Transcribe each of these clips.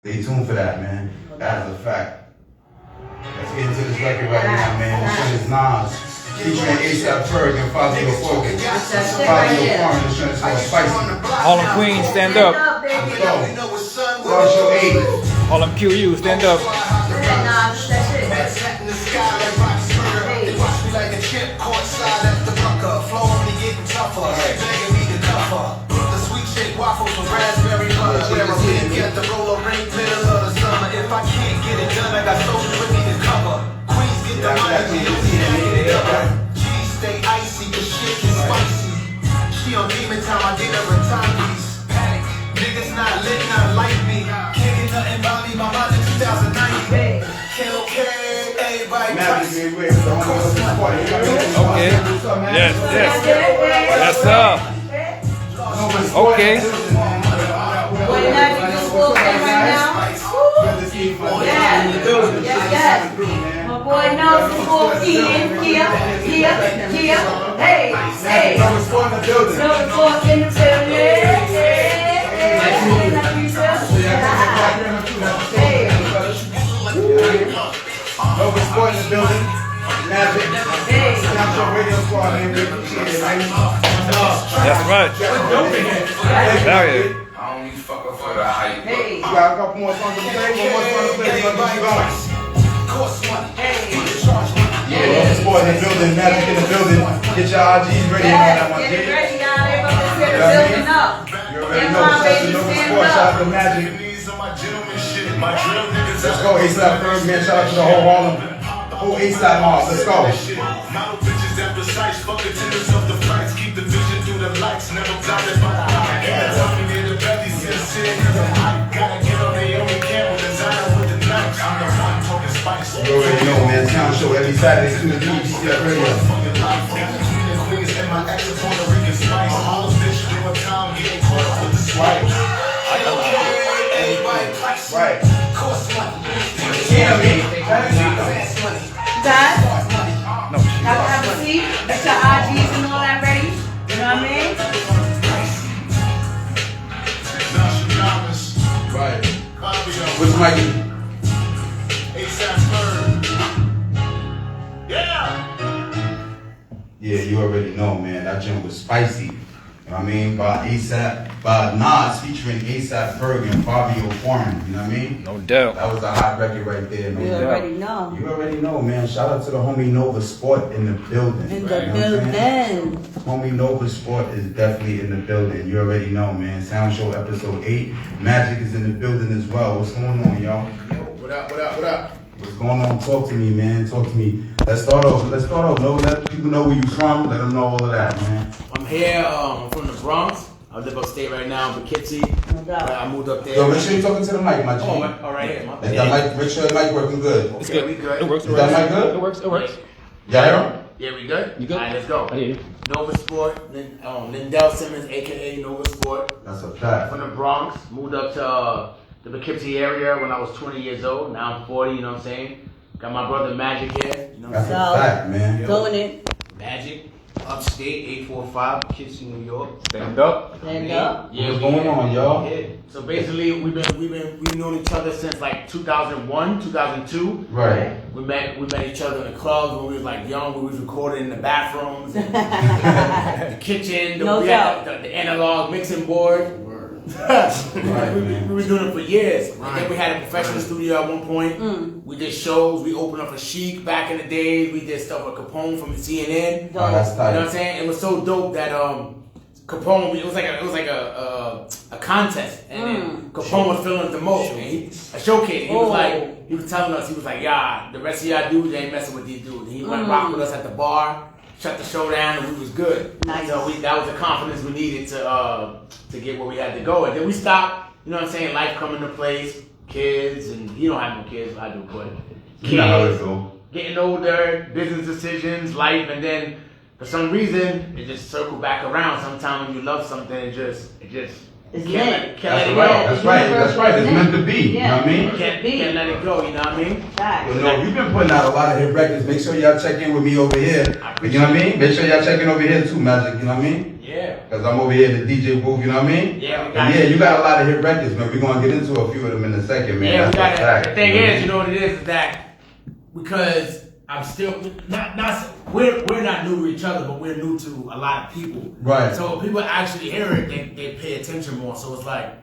Stay tuned for that, man. That's a fact. Let's get into this record right now, man. This shit is Nas. Featuring A$AP Ferg and Fabio Foreman. Fabio Foreman, this shit is called Spicy. Harlem Queen, stand up. Let's go. Start show 8. Harlem QU, stand up. Waffles with raspberry butter. Where I'm in, get the roller ring, middle of the summer. If I can't get it done, I got social with me to cover. Queens get the money, get it up. Cheese stay icy, the shit is spicy. She on demon time, I get her a timepiece. Panic, niggas not lit, not like me. Can't get nothing by me, my mind in 2009. Can't okay, everybody price. Okay. Yes, yes. Yes, sir. Okay. What now? You do full thing right now? Yes. My boy knows the full key. Hey. No report in the building. No report in the building. Magik. National Radio Squad, man. That's right. Very. I only fuck up for the hype. You got a couple more songs to play. One more song to play. We're gonna get you going. Yeah, Sport in the building, Magik in the building. Get your IGs ready and all that one. Get ready now. They're going to set the building up. You already know. Shout out to Nova Sport. Shout out to Magik. Let's go, A$AP Ferg, man. Shout out to the whole Harlem. Whole A$AP mob. Let's go. Model bitches that precise, fuck attendance of the flights, keep the vision through the lights, never blinded by the high. Tell me near the belly, sincere, cause the hype gotta get on the only camera, designer with the knives. I'm the one talking spice. You already know, man. Town show every Saturday, 2 to 3, BCF Radio. Fucking life, Queen Queens and my ex is Puerto Rican spice. All the bitch doing time, getting caught up with the swipe. Everybody price. Right. Cost money. Yeah, man. Fast money. Guys, have a seat. Get your IGs and all that ready. You know what I mean? Right. What's Magik? A$AP Ferg. Yeah. Yeah, you already know, man. That joint was spicy. You know what I mean? By A$AP, by Nas featuring A$AP Ferg and Fabio Foreman. You know what I mean? No doubt. That was a hot record right there. No You doubt. already know. You already know, man. Shout out to the homie Nova Sport in the building. In You the know what I'm saying? building. Homie Nova Sport is definitely in the building. You already know, man. Sound Show episode 8. Magik is in the building as well. What's going on, y'all? What up? What's going on? Talk to me, man. Talk to me. Let's start off. No, let people know where you from. Let them know all of that, man. I'm here. I'm from the Bronx. I live upstate right now in Poughkeepsie. No doubt. I moved up there. Yo, make sure you're talking to the mic, my G. Oh, right here. Is that mic, make sure the mic working good. It's Okay, good. we good. It works. Is that mic good? It works. Y'all hear him? Yeah, we good? You good? All right, let's go. I hear you. Nova Sport. Lindell Simmons, a.k.a. Nova Sport. That's a fact. From the Bronx. Moved up to the Poughkeepsie area when I was 20 years old. Now I'm 40, you know what I'm saying? Got my brother Magik here. You know what That's I'm a fact, man. Doing it. saying? Magik. Upstate, 845, Poughkeepsie, New York. Stand up. Stand up. Yeah, What's going on, y'all? Yeah. So basically, we've known each other since like 2001, 2002. Right. We met each other in the clubs when we was like young. We was recording in the bathrooms, and the kitchen. No we doubt. had the analog mixing board. we were doing it for years. And then we had a professional studio at one point. We did shows. We opened up a Chic back in the days. We did stuff with Capone from CNN. Oh, that's You know what I'm tight. saying? It was so dope that Capone, it was like a contest, and then Capone was feeling it the most. And a showcase. He was telling us, he was like, "Yeah, the rest of y'all dudes ain't messing with these dudes." And he went rock with us at the bar, shut the show down, and we was good. Nice. So that was the confidence we needed to get where we had to go. And then we stopped. You know what I'm saying? Life come into place, kids, and you don't have no kids. I do, but You know how it kids, go. getting older, business decisions, life, and then for some reason it just circled back around. Sometimes when you love something, it just It's can't meant. let it That's go. right. That's right. It's meant to be. You know what I mean? Can't let it go. You know what I mean? Facts. You know, you've been putting out a lot of hit records. Make sure y'all check in with me over here. You know what I mean? Make sure y'all check in over here too, Magik. You know what I mean? Yeah. Cause I'm over here in the DJ booth, you know what I mean? Yeah, we got it. You got a lot of hit records, man. We're gonna get into a few of them in a second, man. Yeah, we got That's it. The thing is, you know what it is that because I'm still we're not new to each other, but we're new to a lot of people. Right. So when people actually hear it, they pay attention more. So it's like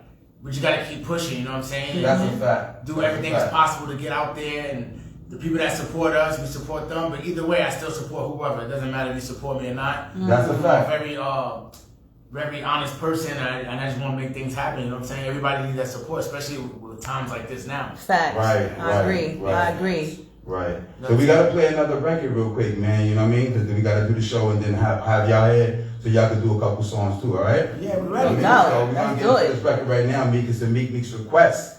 we just gotta keep pushing. You know what I'm saying? That's a fact. Do everything that's possible to get out there, and the people that support us, we support them. But either way, I still support whoever. It doesn't matter if you support me or not. That's a fact. I'm a very honest person, and I just want to make things happen. You know what I'm saying? Everybody needs that support, especially with times like this now. Facts. Right. I agree. Right. So we gotta play another record real quick, man. You know what I mean? Because we gotta do the show and then have y'all here so y'all can do a couple songs too. All right? Yeah, we're You ready. know what I mean? No, So we're gonna let's get do into it. this record right now. Meek is a Meek's request.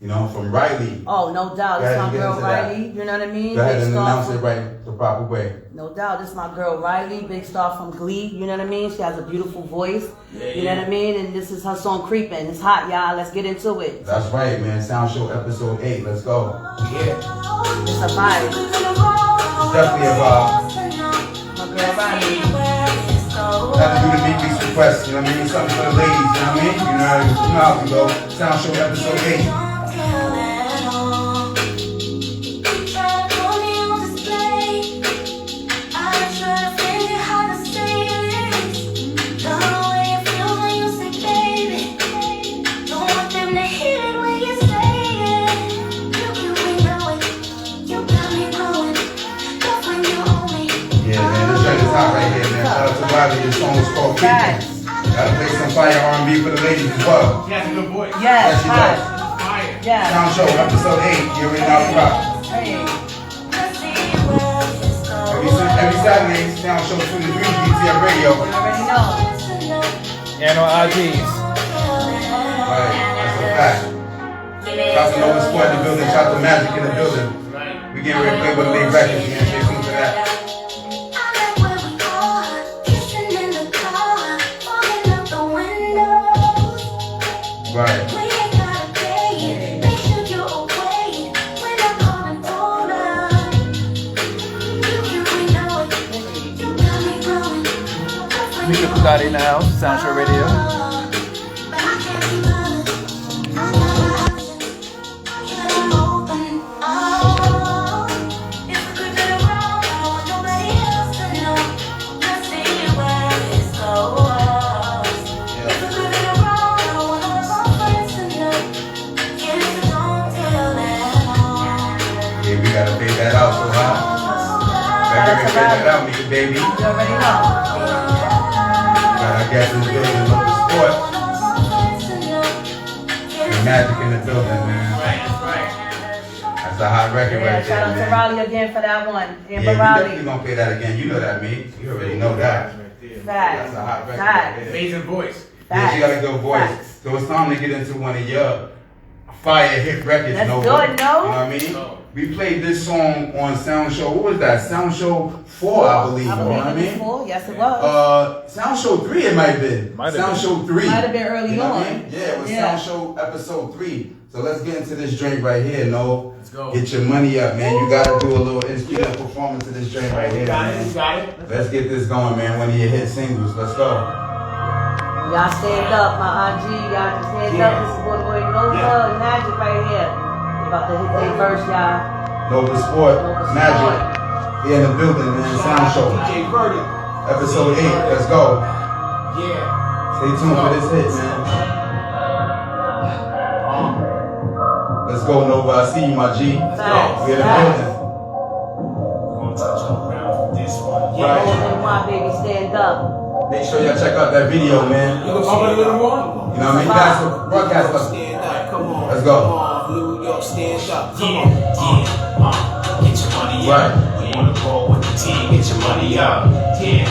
You know, from Riley. Oh, no doubt. Go It's ahead my and get girl into that. Riley. You know what I mean? Go ahead Big and star announce from- it right the proper way. No doubt. This is my girl Riley, big star from Glee. You know what I mean? She has a beautiful voice. You know what I mean? And this is her song Creepin'. It's hot, y'all. Let's get into it. That's right, man. Sound Show episode 8. Let's go. Yeah. It's a vibe. It's definitely a vibe. My girl Riley. Have to do the Meek's request. You know what I mean? Something for the ladies. You know what I mean? You know how we go. Sound Show episode 8. This song is called Creepin'. Gotta play some fire R&B for the ladies as well. She has a good voice. Yes, she hot. does. Fire. Yeah. Sound Show episode 8. You already know the rock. Hey. Every Saturday, Sound Show 2 to 3 BTM Radio. You already know. And on IGs. Right, that's a fact. Shout to Nova Sport in the building. Shout to Magik in the building. Right. We getting ready to play with the late records. We gonna stay tuned to that. Right. Mika Bugatti in the house. Soundtrack Radio. Gotta fade that out so high. Gotta fade that out, Mika, baby. You already know. Got our guests in the building, Local Sport. And Magik in the building, man. Right. That's a hot record Yeah, right shout there, out to man. Riley again for that one. Yeah, Amber we Riley. definitely gonna play that again. You know that, me. You already know that. Facts. That's a hot record Facts. right there. Amazing voice. Yeah, she got a good voice. Facts. So it's time to get into one of your fire hit records, Let's Nova. do it, no? You know what I mean? Oh. We played this song on Sound Show. What was that? Sound Show 4, I believe. You know what I it was mean? 4. Yes, it was. Sound Show 3 it might have been. Might have Sound been. Show 3. Might have been early You know what I on. mean? Yeah, it was Yeah. Sound Show episode 3. So let's get into this drink right here, No. Let's go. Get your money up, man. You gotta do a little instrumental performance of this drink right here, You got it. man. You got it. Let's get this going, man. One of your hit singles. Let's go. Y'all stand up, my IG. Y'all just stand up. This is boy Nova and Magik right here. They about to hit their verse, y'all. Nova Sport, Nova Magik. He in the building, man. Sound Show. DJ Verdict. Episode 8. Let's go. Yeah. Stay tuned for this hit, man. Let's go, Nova. I see you, my G. Facts. We in the Facts. building. Gonna touch on the ground for this one. Right. Golden my baby, stand up. Make sure y'all check out that video, man. You gonna bump it a little more? You know what I mean? That's the broadcast button. Stand up, come on. Let's go. New York, stand up, come Yeah, on. get your money Right. up. We wanna roll with the team, get your money up. Yeah,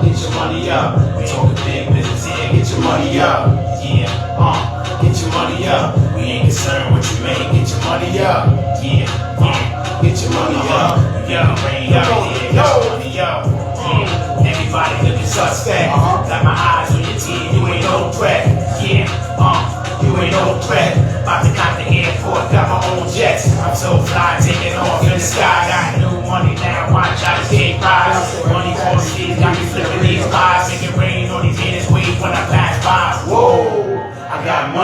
get your money up. We talking big business here, get your money up. Yeah, get your money up. We ain't concerned what you make, get your money up. Yeah, get your money up. We got a rain out here, get your money up. Yeah, everybody looking suspect. Got my eyes on your team, you ain't no threat. Yeah, you ain't no threat. About to cop the airport, got my own jets. I'm so fly, taking off in the sky. Got new money now, watch out, escape rise. Money for the kids, got me flipping these pies. Make it rain on these haters.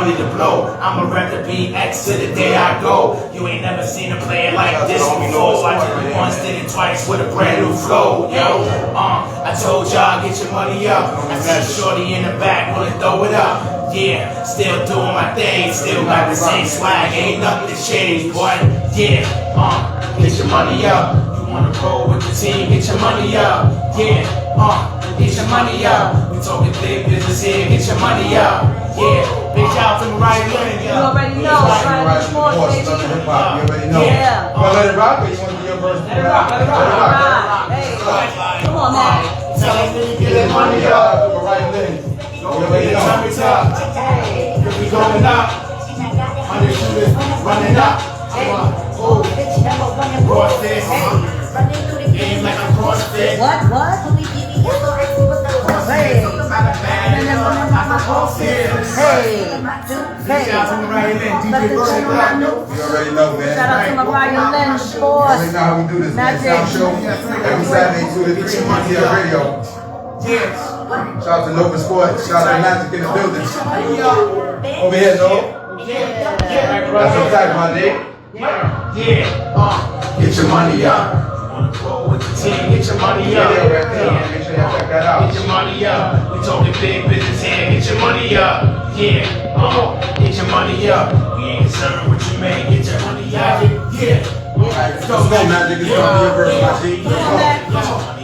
money to blow. I'ma rep the BX to the day I go. You ain't never seen a player like this before. I did it once, did it twice with a brand new flow. Yo, I told y'all get your money up. I see shorty in the back, wanna throw it up. Yeah, still doing my thing, still got the same swag, ain't nothing to change, boy. Yeah, get your money up. You wanna roll with the team, get your money up. Yeah, get your money up. We talking big business here, get your money up. Yeah, big shout out to Mariah Lynn. You already know, right? Sports, baby. You already know. Yeah. You wanna let it rock or you wanna do your verse? Let it rock, let it rock. Right. Hey, come on, man. Tell them to get that money Money up. up, Mariah Lynn. You already Get the know. tummies up. Hey. We going up. 100 shooters running up. Oh, cross this. Game like I'm cross this. What? Hey. Hey. Shout out to Mariah Lynn, DJ Bird. You already know, man. Shout out to Mariah Lynn, You sports. already know how we do this, man. Magik. Sound show every Saturday 2 to 3 DTF Radio. Yes. Shout out to Nova Sports. Shout out to Magik in the building. Over here, though. That's a fact, my nigga. Get your money up. Wanna roll with the team, get your money up. Yeah, right there. Make sure y'all check that out. Get your money up. We talking big business here, get your money up. Yeah, get your money up. We ain't concerned what you make, get your money up. Yeah. Alright, let's go, Magik. It's gonna be your verse, my G. Let's go.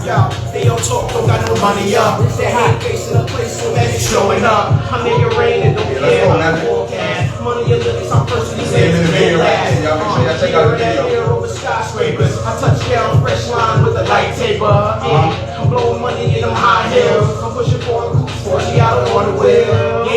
Yo, they don't talk, don't got no money up. They hate facing a place so Magic showing up. I'm in your rain and don't Yeah, care let's go, about the Magic. forecast. Money and lyrics, I'm first in the Same in the video right there, y'all. Make sure y'all check out the video. Over skyscrapers, I touch down fresh line with a lightsaber. I'm blowing money in them high heels. I'm pushing for a coupe, 40 out on the wheel.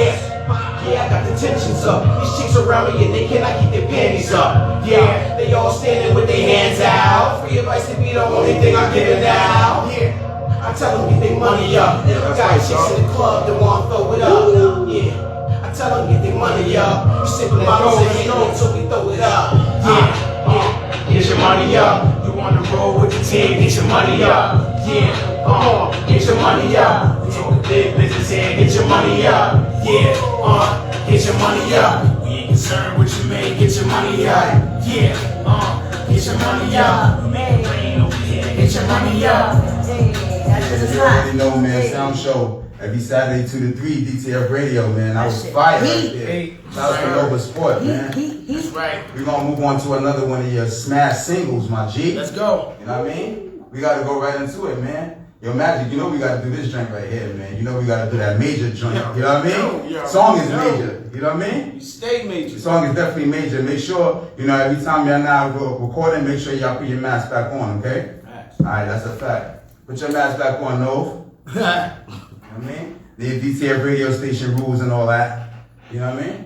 Yeah, I got the tensions up. These chicks around me and they cannot keep their panties up. Yeah, they all standing with their hands out. Free advice to be the only thing I'm giving out. Yeah, I tell them get their money up. Got chicks in the club that want to throw it up. Yeah, I tell them get their money up. You sipping bottles and hate until we throw it up. Yeah, get your money up. You wanna roll with the team, get your money up. Yeah, get your money up. We talking big business here, get your money up. Yeah, get your money up. We ain't concerned what you make, get your money up. Yeah, get your money up. We make it rain over here, get your money up. Hey, that shit is You hot. already know, man. Hey. Sound show every Saturday 2 to 3 DTF Radio, man. I was fired right there. Shout out to Nova Sport, man. That's right. We're gonna move on to another one of your smash singles, my G. Let's go. You know what I mean? We gotta go right into it, man. Yo, Magik, you know we gotta do this joint right here, man. You know we gotta do that major joint. You know what I mean? Song is major. You know what I mean? You stay The major. song is definitely major. Make sure, you know, every time y'all now recording, make sure y'all put your mask back on, okay? Alright, that's a fact. Put your mask back on, Nove. You know what I mean? The DTF radio station rules and all that. You know what I mean?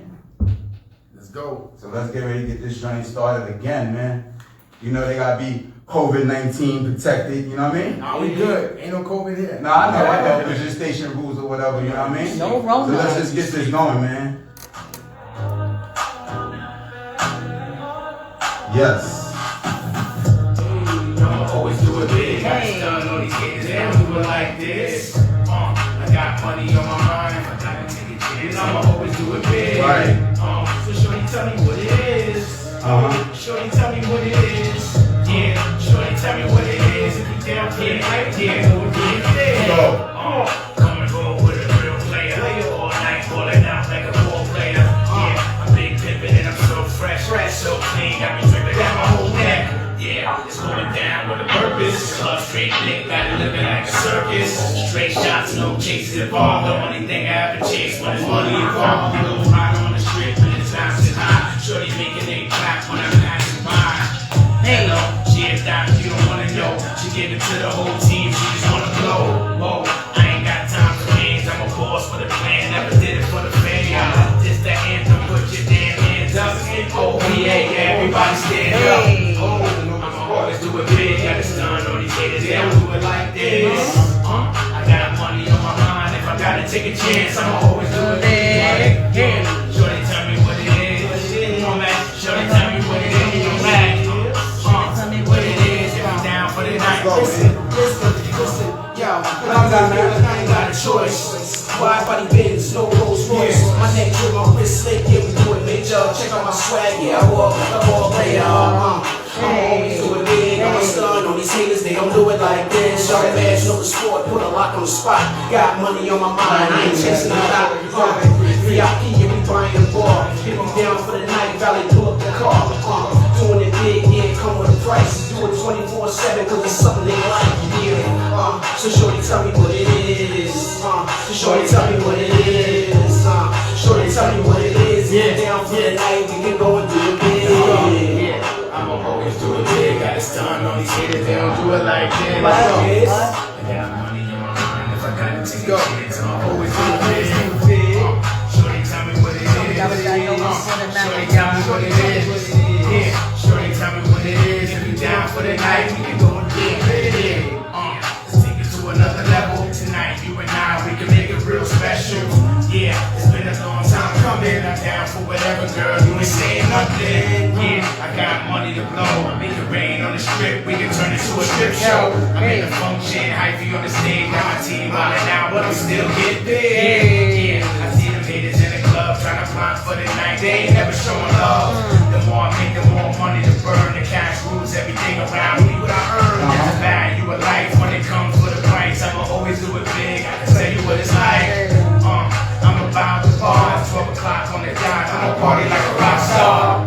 Let's go. So let's get ready to get this joint started again, man. You know they gotta be COVID-19 protected, you know what I mean? Nah, we good. Ain't no COVID here. Nah, I know. It's just station rules or whatever, you know what I mean? No wrong. So let's just get this going, man. Yes. I'ma always do it big. I just done all these haters and move it like this. I got money on my mind. I gotta take a chance. I'ma always do it big. Right. So shorty, tell me what it is. Shorty, tell me what it is. Yeah, shorty, tell me what it is. If you down here, what it is. Go. Come and roll with a real player. All night, falling out like a ball player. Yeah, I'm big pimpin' and I'm so fresh, so clean. Got me dripping down my whole neck. Yeah, it's going down with a purpose. Club straight dick, got it looking like a circus. Straight shots, no chases involved. The only thing I ever chase when it's money involved. You go right on the strip and it's bouncing high. Shorty making it clap when I'm passing by. Hey. She a dime, you don't wanna know. She gave it to the whole team, she just wanna blow. Whoa, I ain't got time for games. I'm a boss for the plan, never did it for the fame. This the anthem, put your damn hands up. Oh, yeah, everybody stand up. I'ma always do it big, got to stun on these haters, they don't do it like this. I got money on my mind, if I gotta take a chance, I'ma always do it big. Yeah, shorty, tell me what it is. Come on, man, shorty, tell me what it is. Come back. Tell me what it is, if I'm down for the night. Listen, yo, I ain't got a choice. Wide body Benz, no Rolls Royce. My neck to my Yeah, I walk like a ball player. I'ma always do it big. I'm a stun on these haters, they don't do it like this. Y'all badge, know the sport, put a lock on the spot. Got money on my mind, I ain't chasing a lot. VIP, if we buying a bar. If I'm down for the night, Valley, pull up the car. Doing it big, yeah, come with a price. Do it 24/7, cause it's something they like, yeah. So shorty, tell me what it is. So shorty, tell me what it is. Shorty, tell me what it is. If you're down for the night, we can go and do it big. I'ma always do it big. Got a stun on these haters, they don't do it like this. I got money on my mind. If I gotta take a chance, I'ma always do it big. Shorty, tell me what it is. Shorty, tell me what it is. Yeah, shorty, tell me what it is. If you down for the night, we can go and do it big. Let's take it to another level. Tonight, you and I, we can make it real special. Yeah, it's been a long time coming. I'm down for whatever, girl. You ain't saying nothing. Yeah, I got money to blow. Make it rain on the strip. We can turn it to a strip show. I'm in the function, hyphy on the stage. Got my team wildin' out, but I'm still getting big. Yeah, I see them haters in the club trying to blind for the night. They ain't never showing love. The more I make, the more money to burn. The cash rules everything around me. What I earn, that's the value of life. When it comes with a price, I'ma always do it big. I can tell you what it's like. I'm about the bars, 12 o'clock on the dot. I'ma party like a rock star.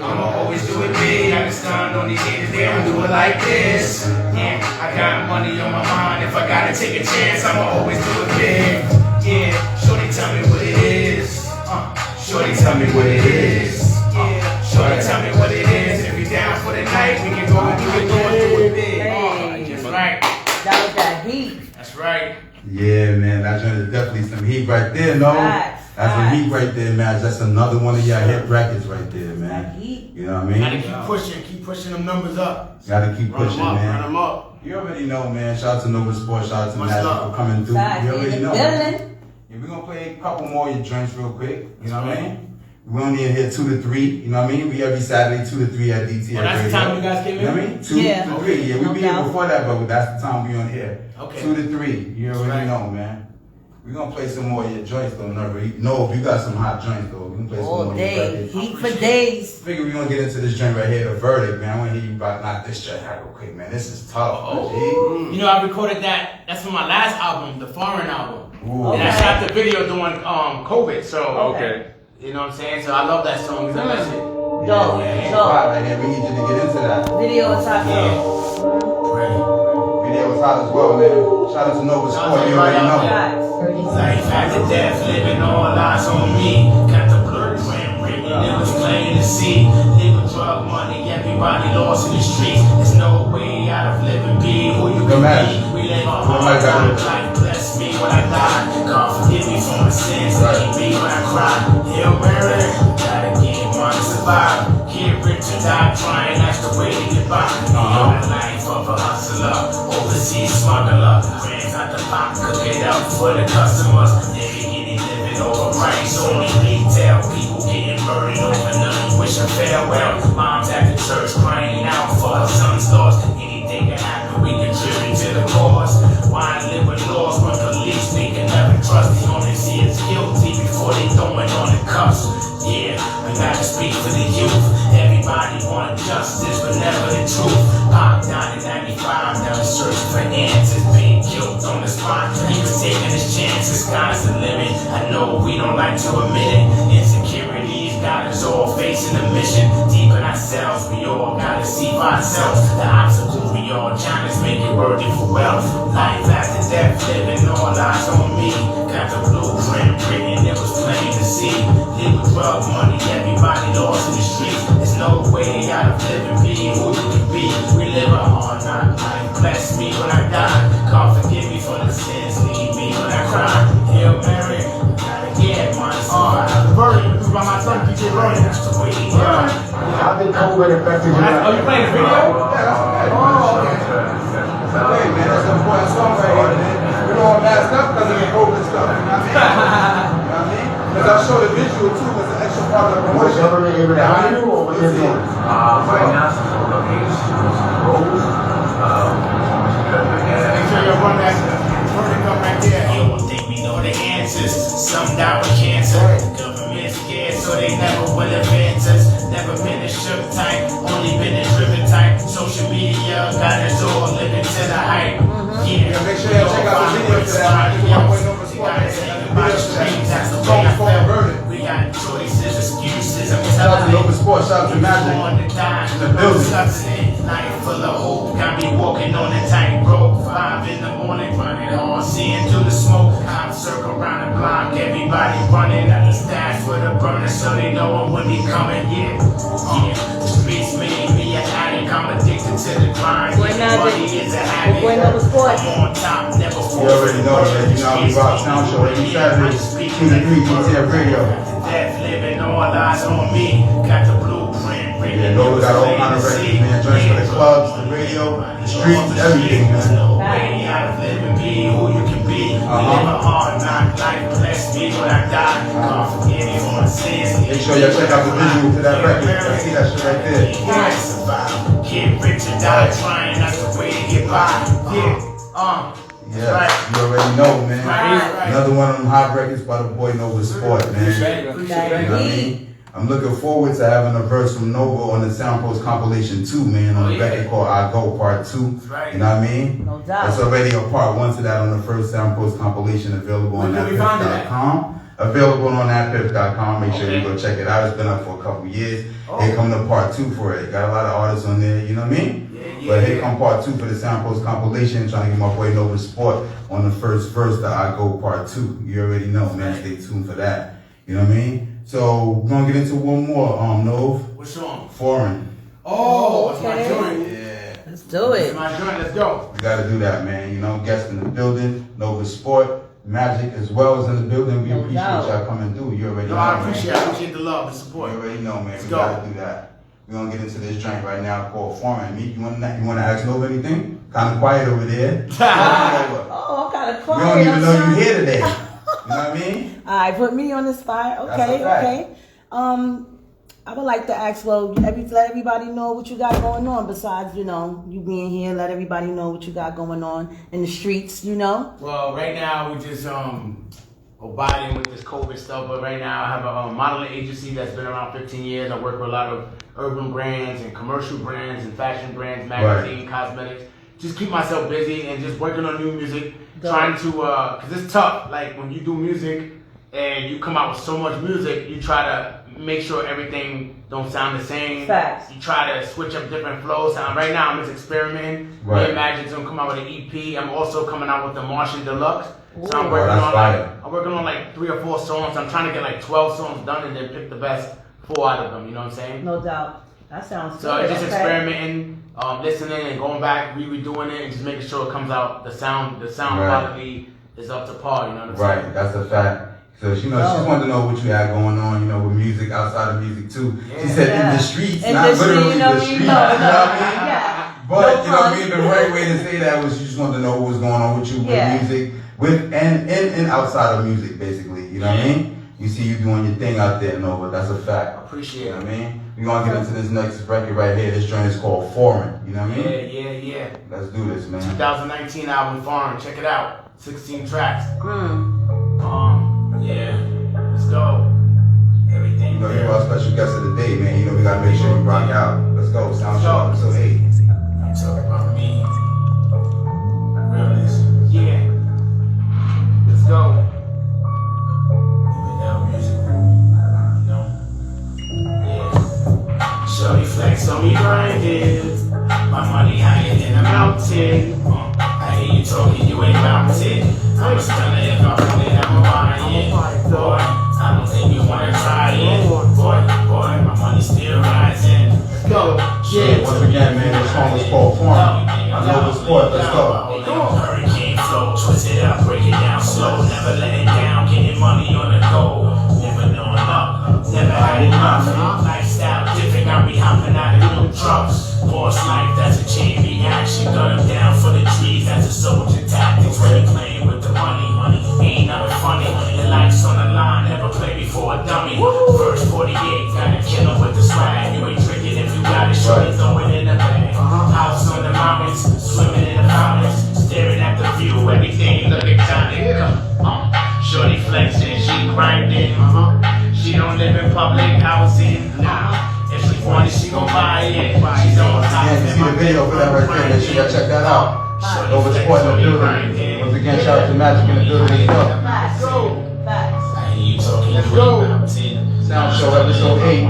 I'ma always do it big. I can stun on these haters, they don't do it like this. Yeah, I got money on my mind. If I gotta take a chance, I'ma always do it big. Yeah, shorty, tell me what it is. Shorty, tell me what it is. Yeah, shorty, tell me what it is. If you're down for the night, we can go and do it big. That's right. That was that heat. That's right. Yeah, man, that joint is definitely some heat right there, no? That's some heat right there, man. That's another one of y'all hit records right there, man. That heat. You know what I mean? Gotta keep pushing them numbers up. Gotta keep pushing, man. Run them up. You already know, man. Shout out to Nova Sports, shout out to Much Magik love. for coming through. Facts. You already In the know. building. Yeah, we're gonna play a couple more of your joints real quick. You know what I mean? We only in here 2 to 3. You know what I mean? We every Saturday 2 to 3 at DT. Well, that's the time you guys came in? You know what I mean? 2 Yeah. to 3. Yeah, we No be here doubt. before that, but that's the time we on here. Okay. 2 to 3. You already right. know, man. We're gonna play some more of your joints though. No, if you got some hot joints though, we can play some more All of your day. records. Heat for days. Figure we're gonna get into this joint right here, the verdict, man. I wanna hear you about knock this joint out real quick, man. This is tough. You know, I recorded that. That's for my last album, the Foreign album. Ooh. And I Okay. shot the video during COVID. So Okay. you know what I'm saying? So I love that song. He's a legend. Dope. Yeah, Dope. right here. We need you to get into that. Video is hot though. Video was hot as well, man. Shout out to Nova Sport, you already know. Facts. Life after death, living all eyes on me. Got the blueprint written, it was plain to see. Legal drug money, everybody lost in the streets. There's no way out of living, be who you can be. We live a hard time, life bless me when I die. God forgive me for my sins, keep me when I cry. Hail Mary, gotta get money to survive. Get rich or die trying, that's the way to get by. The life of a hustler, overseas smuggler. Friends at the pot, cook it up for the customers. Nigga getting living over rights, only retail. People getting murdered over nothing, wishing farewell. Moms at the church crying out for her son's loss. Anything can happen, we contribute to the cause. Why live with laws when police we can never trust? They only see us guilty before they throw it on the cuffs. Yeah, I gotta speak for the youth. Everybody want justice, but never the truth. Pop down in 95, now he's searching for answers. Being killed on the spot, he was taking his chances. Sky's the limit. I know we don't like to admit it. Insecurities got us all facing the mission. Deep in ourselves, we all gotta see for ourselves. The obstacles we all trying to make it worth it for wealth. Life after death, living all eyes on me. Got the blueprint written, it was plain to see. Live with drug money, everybody lost in the streets. There's no way out of living, be who you can be. We live a hard knock life, bless me when I die. God forgive me for the sins, leave me when I cry. Hail Mary, gotta get money. The verdict, this is by my son, DJ Verdict. That's the way it is. How did COVID affect your life? Oh, you playing the video? Hey, man, that's an important song right here, man. We're all masked up because of the COVID stuff, you know what I mean? Because I showed a visual too, was an extra part of the Was the promotion. government able to help you, or was it doing? Right now, some locations, roads, Make sure you run that verdict up right there. you don't think we know the answers. Some die with cancer. The government's scared, so they never will advance us. Never got us all living to the hype. Yeah, make sure y'all check out the video for that. I just want to know we got choices, excuses, I'm shout out to Nova Sports, shout out to Magik in the building. Night full of hope, got me walking on the tightrope. 5 in the morning, running on, seeing through the smoke. I'm circle around the block, everybody running. At the stash with a burner, so they know I'm when he coming. Yeah, the streets made me an addict. I'm addicted to the grind. Money is a habit. I'm on top, never fall. You already know that, you know, we rock sound show every Saturday, 2 to 3, DTF Radio. Death living, all eyes on me. Got the blueprint. Yeah, Nova got all kind of records, man. Joints for the clubs, the radio, the streets, everything, man. Way out of living, be who you can be. Live a hard knock life, bless me when I die. God forgive me for my sins. Make sure y'all check out the visual to that record. I see that shit right there. Get rich and die trying, that's the way to get by. Yeah, you already know, man. Another one of them hot records by the boy Nova Sport, man. You know what I mean? I'm looking forward to having a verse from Nova on the Soundpost compilation 2, man, on the record called I Go Part 2. You know what I mean? No doubt. There's already a part 1 to that on the first Soundpost compilation available on thatpiff.com. Available on thatpiff.com. Make sure you go check it out. It's been up for a couple years. Here come the part 2 for it. Got a lot of artists on there, you know what I mean? But here come part 2 for the Soundpost compilation. Trying to get my boy Nova Sport on the first verse that I Go Part 2. You already know, man. Stay tuned for that. You know what I mean? So we're gonna get into one more, Nov. What song? Foreign. Oh, that's my Okay. joint. Yeah. Let's do it. That's my joint, let's go. We gotta do that, man. You know, guests in the building, Nova Sport, Magik as well as in the building. We No appreciate doubt. y'all coming through. You already No, know, I man. appreciate the love, the support. You already know, man. Let's We go. gotta do that. We're gonna get into this joint right now called Foreign. Meek, you wanna ask Nova anything? Kinda quiet over there. Nova. Oh, I'm kind of We quiet. don't even I'm know sorry. you here today. You know what I mean? All right, put me on the spot. That's Okay, a fact. okay. I would like to ask, well, let everybody know what you got going on besides, you know, you being here. Let everybody know what you got going on in the streets, you know. Well, right now we just abiding with this COVID stuff, but right now I have a modeling agency that's been around 15 years. I work with a lot of urban brands and commercial brands and fashion brands, magazine, cosmetics. Just keep myself busy and just working on new music. Trying to, cause it's tough. Like when you do music and you come out with so much music, you try to make sure everything don't sound the same. Facts. You try to switch up different flows. Right now I'm just experimenting. Right. Me and Magik's gonna come out with an EP. I'm also coming out with the Martian Deluxe. So I'm Ooh, working that's on fire. I'm working on like 3 or 4 songs. I'm trying to get like 12 songs done and then pick the best 4 out of them. You know what I'm saying? No doubt. That sounds So good. it's just Okay. experimenting, listening and going back, redoing it, and just making sure it comes out. The sound Right. quality is up to par. You know what I'm saying? Right, that's a fact. So she just wanted to know what you had going on, you know, with music, outside of music too. She said in the streets, In not the street, literally you know the what I streets. mean? You know what I mean? Yeah. But No you know what I pun. mean? The right way to say that was you just wanted to know what was going on with you with Yeah. music, with and outside of music, basically. You know what I mean? You see you doing your thing out there, Nova. That's a fact. Appreciate You know it. what I mean? We're gonna get into this next record right here. This joint is called Foreign. You know what I mean? Yeah. Let's do this, man. 2019 album, Foreign. Check it out. 16 tracks. Yeah, let's go. Everything. You know, you're our special guest of the day, man. You know, we gotta make sure we rock out. Let's go. Sound Show episode 8. Talk about me. Realness. Yeah. Let's go. Even now, music. You know? Yeah. Shorty flex on me grinding. My money higher than a mountain. I hear you talking, you ain't mounted. I'm a stunner if I want it, I'm a buy-in. Boy, I don't think you wanna try it. Boy, my money's still rising. Go. Yeah, once again, man, this song is called Foreign. I know the sport. Let's go. Hurricane flow, twist it up, break it down slow. Never letting down, getting money on the go. Never knowing up, never had enough. Lifestyle different, got me hopping out of new trucks. Boss life, that's a chain reaction. Gun them down for the trees, that's a soldier tactics. When you playing with the money, ain't nothing funny. Your life's on the line, never play before a dummy. First 48, gotta kill 'em with the swag. You ain't drinking if you got it, shorty, throw it in the bag. House on the mountains, swimming in the fountains, staring at the view, everything look exotic. Shorty flexing, she grinding. She don't live in public housing. If she want it, she gon' buy it. She's on top Yeah, you of see the my video for that right there. Make sure y'all check that out. Over Sport in the building. Once again, shout out to Magik in the building as well. Facts. Facts. I hear you talking. Let's go. Sound Show episode 8.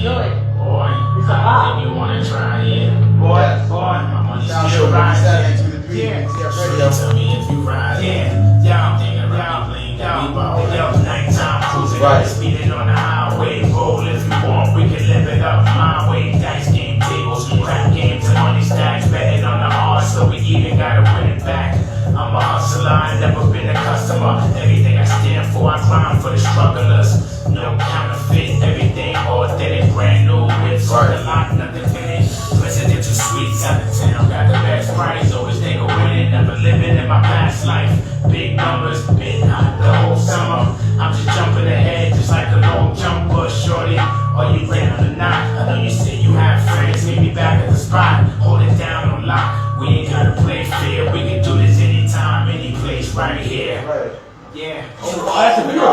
Do it. Boy, It's a lot. you wanna try it? Boy, My money's Sound still Show rising. 7 to the 3. Yeah. Tell me if you ride. Yeah, thinking about me, got me balled up. Nighttime cruising, Right. speeding on the highway. Roll if you want, we can live it up my way. Dice game tables, crap games and money stacks. Betting on the odds, so we even gotta win it back. I'm a hustler, I never been a customer. Everything I stand for, I grind for the strugglers. No counterfeit, everything authentic, brand new. It's Right. a lot, nothing finished. Presidential suites out of town, got the best price. Always think of winning, never living in my past life. Big numbers, been hot the whole summer. I'm just jumping ahead, just like a long jumper. Shorty, are you down or not? I know you said you have friends, meet me back at the spot. Hold it down on lock. We ain't gotta play fair. We can do this anytime, any place, right here. Right. Yeah. Oh, that's a video.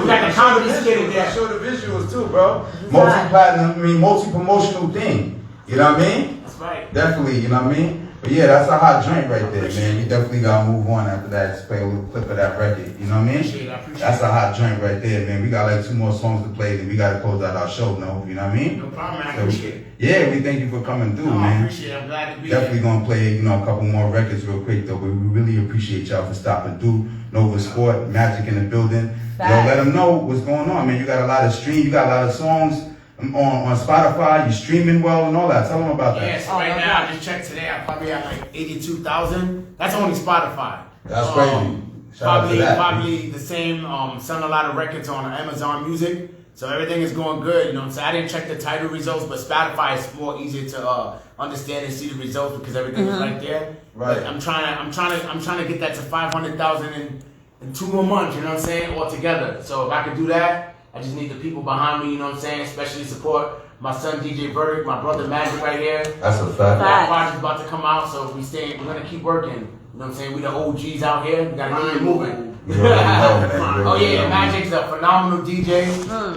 We got the comedy skit in there. Show the visuals too, bro. Multi-platinum, multi-promotional thing. You know what I mean? That's right. Definitely, you know what I mean? But yeah, that's a hot joint right there, man. You definitely gotta move on after that. Just play a little clip of that record. You know what I mean? That's a hot joint right there, man. We got like 2 more songs to play, then we gotta close out our show, no? You know what I mean? No problem, man. I So, appreciate it. yeah, we thank you for coming through, No, I man. appreciate it. I'm glad to be Definitely here. gonna play, a couple more records real quick though. But we really appreciate y'all for stopping through. Nova Sport, Magik in the building. Yo, let them know what's going on, man. You got a lot of streams, you got a lot of songs on Spotify. You streaming well and all that. Tell them about that. Yeah, so right now, I just checked today, I probably have like 82,000. That's only Spotify. That's crazy. Shout out to that. Probably the same, selling a lot of records on Amazon Music. So everything is going good, you know what I'm saying? I didn't check the title results, but Spotify is more easier to understand and see the results because everything is right there. Right. But I'm trying to get that to 500,000 in 2 more months, you know what I'm saying, all together. So if I could do that, I just need the people behind me, you know what I'm saying, especially support my son DJ Verdict, my brother Magik right here. That's a fact. That project's about to come out, so we're gonna keep working. You know what I'm saying? We the OGs out here. We gotta keep it moving. You already know, man. Oh yeah, Magik's a phenomenal DJ,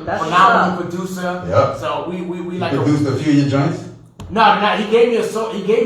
That's phenomenal producer. Yep. So we like You produced a few of your joints? No, he gave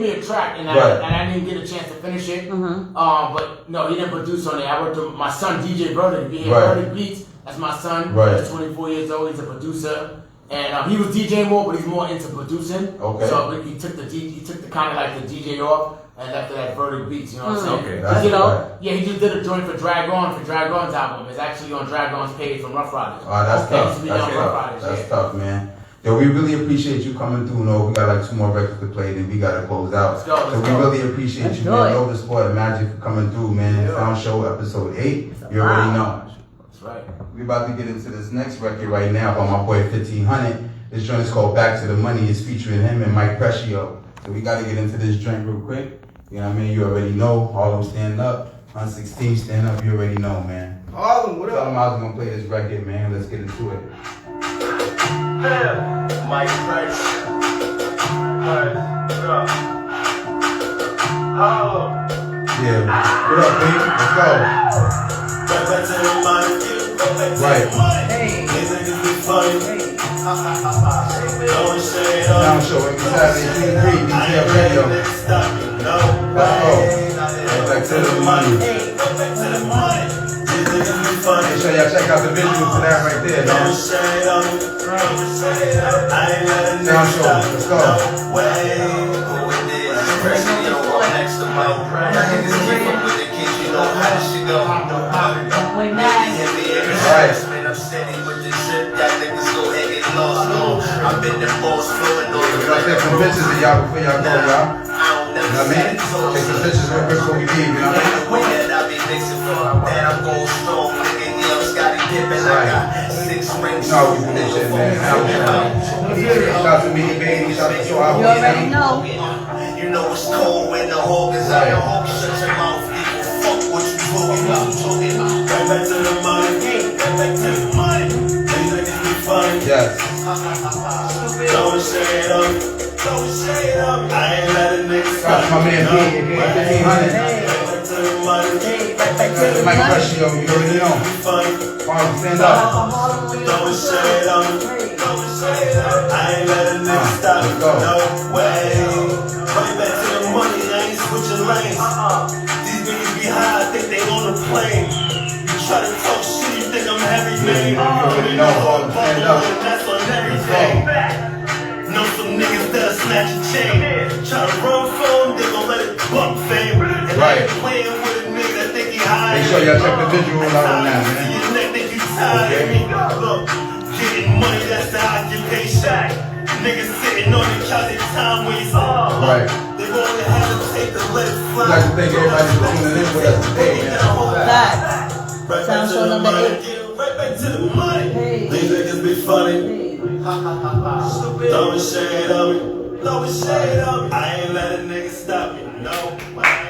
me a track and Right. I didn't get a chance to finish it. But no, he didn't produce on it. I worked with my son DJ Verdict. He had Right. Verdict Beats. That's my son. Right. He's 24 years old. He's a producer. And he was DJing more, but he's more into producing. Okay. So he took the kind of like the DJ off and left it at Verdict Beats. You know what I'm saying? Okay, that's You know, right. yeah, he just did a joint for Drag On for Drag On's album. It's actually on Drag On's page from Rough Riders. Oh, that's Okay, tough. so we That's on Rough tough. Riders, That's yeah. tough, man. Yo, we really appreciate you coming through. No, we got like 2 more records to play, then we gotta close out. Let's go, let's so we go. really appreciate Let's you, do man. it. Nova Sport and Magik for coming through, man. Sound Show episode 8. You already know. That's right. We about to get into this next record right now by my boy 1500. This joint is called Back to the Money. It's featuring him and Mike Prescio. So we gotta get into this joint real quick. You know what I mean? You already know. Harlem stand up. 116 stand up. You already know, man. Harlem, what Tell them I was gonna play this record, man. Let's get into it. Mike Price. Yeah. What up, baby? Let's go. Right. Sound Show every Saturday, 2 to 3, DTF Radio. Let's go. Back to the money. Make sure y'all check out the visuals for that right there, man. Sound Show, let's go. Right. I've been the most flowing on the Y'all take some pictures of y'all before y'all go, y'all. You know what I mean? Take some pictures real quick before we leave, you know what I mean? I be mixing from that I'm going strong, nigga. Yeah, I'm Scotty Pippen. I got 6 rings. You know we do this shit, man. Shout out to me, baby. Shout out to our You already know. You know it's cold when the hog is out. Your hog shut your mouth. Nigga, fuck what you talking about. Right back to the money. Right back to the money. These niggas be funny. Yes. Don't say it up. Don't say it up. I ain't let a nigga Shout out to my man B, aka 1500. Right back to the money. Mike Prescio, you already know. Harlem stand up. Don't say it up. Don't say it up. I ain't let a nigga stop me. go. No way. Right back to the money, I ain't switching lanes. These niggas be high, I think they on the plane. You try to talk shit, you think I'm heavy, man. You already know, all the stand up. That's on everything. Know some niggas that'll snatch a chain. Try to run from them, they gon' let it bump fame. And I ain't playing with a nigga that think he high. Make sure y'all check the visual out on that, man. Your neck think you tired of me. Look, getting money, that's the occupation. Niggas sitting on the couch, it's time wasting. Right. They gonna hesitate to let it fly. I'd like to thank everybody for tuning in with us today, man. Facts. Right back Sound to show the number money. 8. Right back to the money. Hey. These niggas be funny. Throwing shade on me. Throwing shade on me. I ain't let a nigga stop me. No.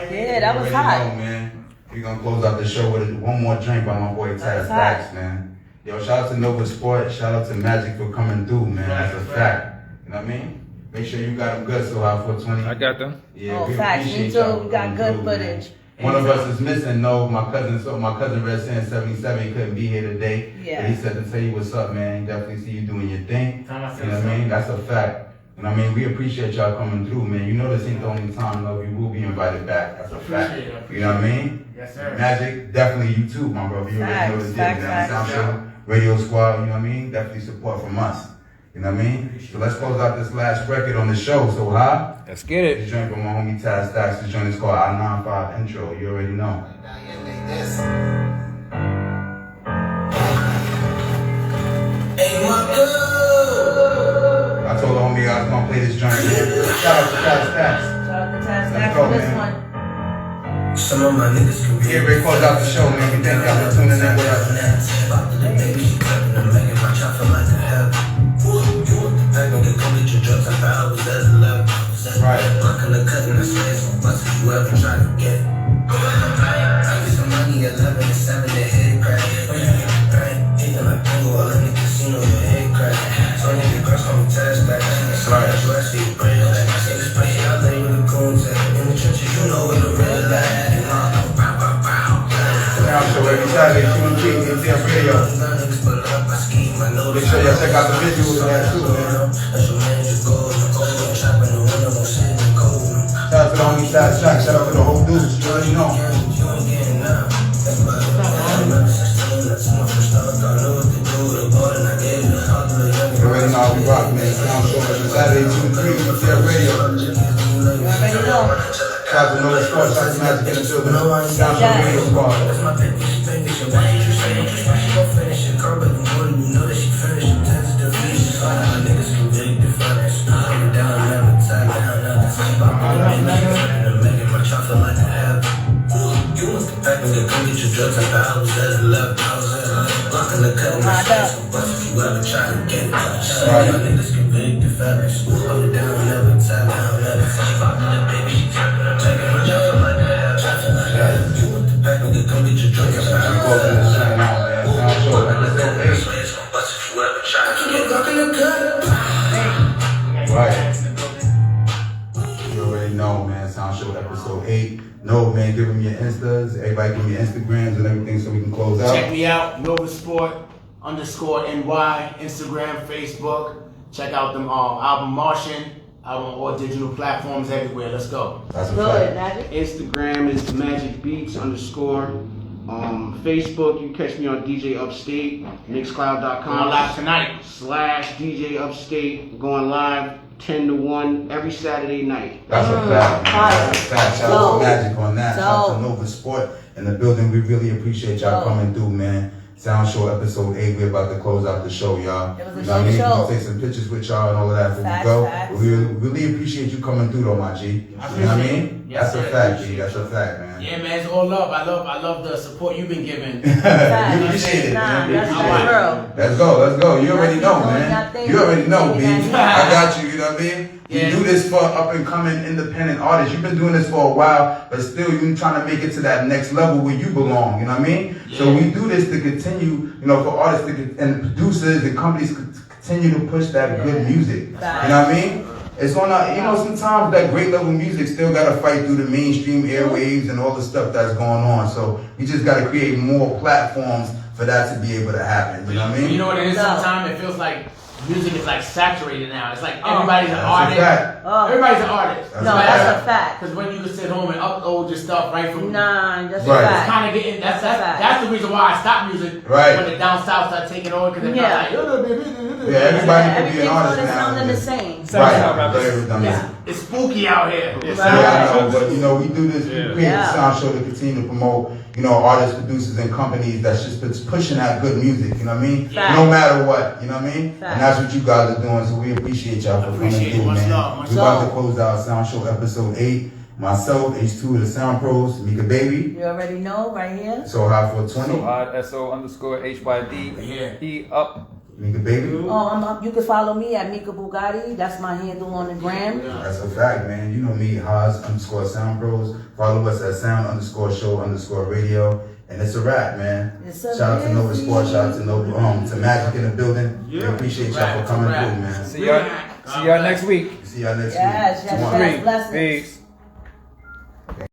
Yeah, that was Already hot. know, man. We're gonna close out the show with one more drink by my boy Taz Dax, man. Yo, shout out to Nova Sport, shout out to Magik for coming through, man. That's a fact. You know what I mean? Make sure you got them good so high 420. I got them. Yeah, Oh, we facts. Me appreciate too. y'all We got coming good through, footage. man. One of us is missing, no, my cousin Red Sand 77, he couldn't be here today. Yeah. But he said to tell you what's up, man. He definitely see you doing your thing. Time I You said know what I mean? That's a fact. You know what I mean? We appreciate y'all coming through, man. You know this ain't the only time, though. You will be invited back. That's a fact. Appreciate it. You know what I mean? Yes, sir. Magik, definitely you too, my brother. You already know the deal, Facts, man. facts. Sound Show, Radio Squad, you know what I mean? Definitely support from us. You know what I mean? So let's close out this last record on the show. So high. Let's get This it. joint from my homie Taz Dax. This joint is called I-95 Intro. You already know. Hey, my girl. I told the homie I was gonna play this joint, man. Shout out to Taz Dax. Shout out to Taz Let's Dax go, for this man. one. Some of my niggas can We get ready to close out the show, man. We thank y'all for tuning in with us. baby, she clapping and making my chopper like a heaven. You want the pack, don't get come get your drugs up hours, that's 11. Right. Rockin' the cut and I swear it's gon' bust if you ever try to get it. I get some money, 11 and 7, the head crack. Even like bingo, all in the casino, your head crack. So nigga girls call me Taz Dax. That's where I see the brain. I say this place, I lay with the goons at. In the trenches, you know where the real at. Sound Show every Saturday, 2 and 3, ATF Radio. Make sure y'all check out the visuals of that too, man. Shout out to the homie Taz Dax. Shout out to the whole dudes. You already know. You already know how we rock, man. Sound Show every Saturday, 2 and 3, ATF Radio. You already know. Shout out to Nova Sports, shout out to Magik in the building. Sound Show Radio Squad. Right. You already know, man. Sound Show episode 8. No, man, give them your Instas. Everybody give me your Instagrams and everything so we can close out. Check me out, Nova Sport _NY, Instagram, Facebook. Check out them album Martian, out on all digital platforms everywhere. Let's go. That's a Good, fact. Magik. Instagram is Magic Beats _ Facebook, you can catch me on DJ Upstate, Going Mixcloud.com live tonight. /DJ Upstate, going live 10 to 1 every Saturday night. That's a fact, man. fire. That's a fact. Shout out to Dope. Magik on that. Shout out to Dope. Nova Sport in the building. We really appreciate y'all Dope. coming through, man. Sound Show episode 8. We're about to close out the show, y'all. It was a You know what I mean? dope We're gonna show. take some pictures with y'all and all of that before Facts, we go. facts. We really appreciate you coming through, though, my G. You know what I mean? Yes, That's a sir. fact, G. That's a fact, man. Yeah, man, it's all love. I love the support you've been giving. We appreciate it, Nah, man. We that's appreciate my it. girl. Let's go, let's go. You already know, Doing your man. thing. You already know, B. Taking I that got you, you know what I mean? Yeah. You do this for up and coming independent artists. You've been doing this for a while, but still you trying to make it to that next level where you belong, you know what I mean? So we do this to continue, you know, for artists and producers and companies to continue to push that good music. You know what I mean? It's gonna, you know, sometimes that great level music still gotta fight through the mainstream airwaves and all the stuff that's going on. So we just gotta create more platforms for that to be able to happen. You know what I mean? You know what it is? No. Sometimes it feels like music is like saturated now. It's like everybody's an That's a artist. fact. Everybody's an artist. That's No, a that's fact. a fact. Because when you can sit home and upload your stuff right from Nah, that's Right. a it's fact. kind of getting That's a fact. that's the reason why I stopped music Right. when the down south started taking over because they're Yeah. like Yeah, everybody can be Everything's an artist gonna now. sound the same. Right, very redundant. it's spooky out here. Yeah, I know, but you know, we do this, we create Yeah. the sound show to continue to promote, you know, artists, producers, and companies that's just pushing out good music, you know what I mean? Fact. No matter what, you know what I mean? Fact. And that's what you guys are doing, so we appreciate y'all for coming Appreciate it. through, Much man. love, much We're about to love. close out Sound Show episode 8. Myself, H2 of the Sound Pros, Mika Baby, You already know, right here. So High 420, So odd, SO_HYD. Yeah. E up. Mika Baby. Oh, I'm up. You can follow me at Mika Bugatti. That's my handle on the gram. That's a fact, man. You know me, Haas_Sound Pros. Follow us at Sound_Show_radio. And it's a wrap, man. It's a Shout out to Nova busy. Sports, shout out to to Magik in the building. We appreciate y'all for coming through, man. See y'all next week. See y'all next Yes, week. yes, Tomorrow. yes. Blessings. Peace.